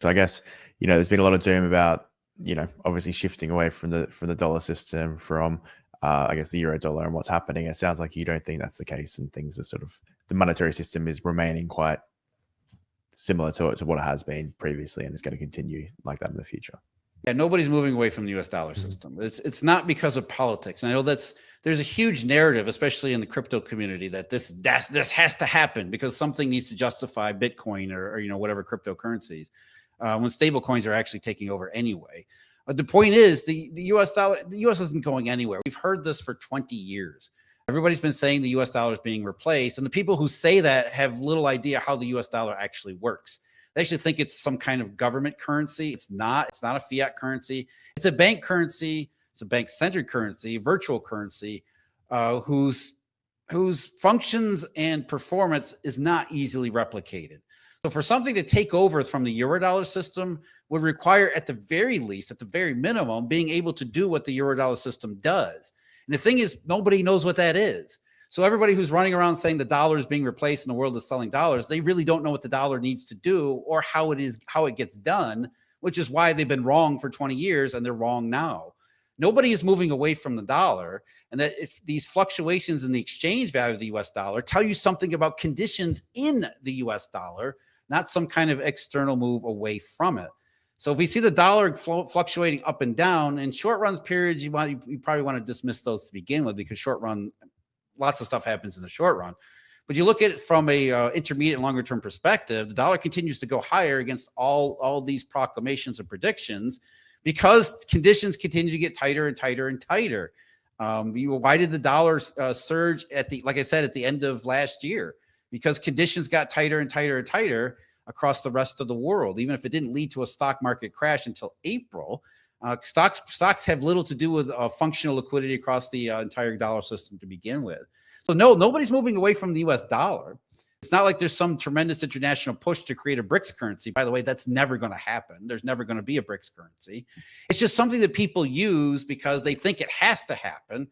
So I guess, there's been a lot of doom about, obviously shifting away from the dollar system, from I guess the Eurodollar and what's happening. It sounds like you don't think that's the case, and things are sort of, the monetary system is remaining quite similar to what it has been previously, and it's going to continue like that in the future. Yeah, nobody's moving away from the U.S. dollar system. It's not because of politics. And I know there's a huge narrative, especially in the crypto community, that this has to happen because something needs to justify Bitcoin or whatever cryptocurrencies, when stable coins are actually taking over anyway. The point is the U.S. dollar, the U.S. isn't going anywhere. We've heard this for 20 years. Everybody's been saying the U.S. dollar is being replaced, and the people who say that have little idea how the U.S. dollar actually works. They actually think it's some kind of government currency. It's not. It's not a fiat currency. It's a bank currency. It's a bank-centered currency, virtual currency, whose functions and performance is not easily replicated. So for something to take over from the Eurodollar system would require, at the very least, at the very minimum, being able to do what the Eurodollar system does. And the thing is, nobody knows what that is. So everybody who's running around saying the dollar is being replaced and the world is selling dollars, they really don't know what the dollar needs to do or how it gets done, which is why they've been wrong for 20 years and they're wrong now. Nobody is moving away from the dollar, and that if these fluctuations in the exchange value of the US dollar tell you something about conditions in the US dollar, not some kind of external move away from it. So if we see the dollar fluctuating up and down in short run periods, you probably want to dismiss those to begin with, because short run, lots of stuff happens in the short run. But you look at it from a intermediate and longer term perspective, the dollar continues to go higher against all these proclamations and predictions, because conditions continue to get tighter and tighter and tighter. Why did the dollar surge like I said, at the end of last year? Because conditions got tighter and tighter and tighter across the rest of the world. Even if it didn't lead to a stock market crash until April, stocks have little to do with functional liquidity across the entire dollar system to begin with. So no, nobody's moving away from the US dollar. It's not like there's some tremendous international push to create a BRICS currency. By the way, that's never going to happen. There's never going to be a BRICS currency. It's just something that people use because they think it has to happen.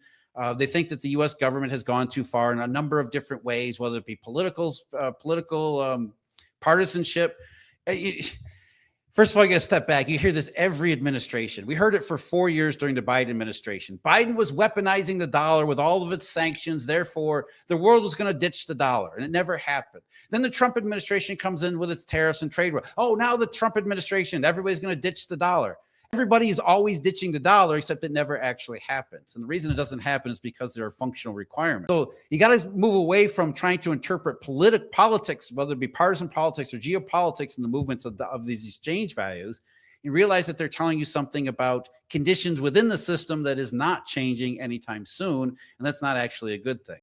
They think that the U.S. government has gone too far in a number of different ways, whether it be political partisanship. First of all, you got to step back. You hear this every administration. We heard it for 4 years during the Biden administration. Biden was weaponizing the dollar with all of its sanctions. Therefore, the world was going to ditch the dollar, and it never happened. Then the Trump administration comes in with its tariffs and trade war. Oh, now the Trump administration, everybody's going to ditch the dollar. Everybody is always ditching the dollar, except it never actually happens. And the reason it doesn't happen is because there are functional requirements. So you got to move away from trying to interpret politics, whether it be partisan politics or geopolitics, in the movements of these exchange values, and realize that they're telling you something about conditions within the system that is not changing anytime soon. And that's not actually a good thing.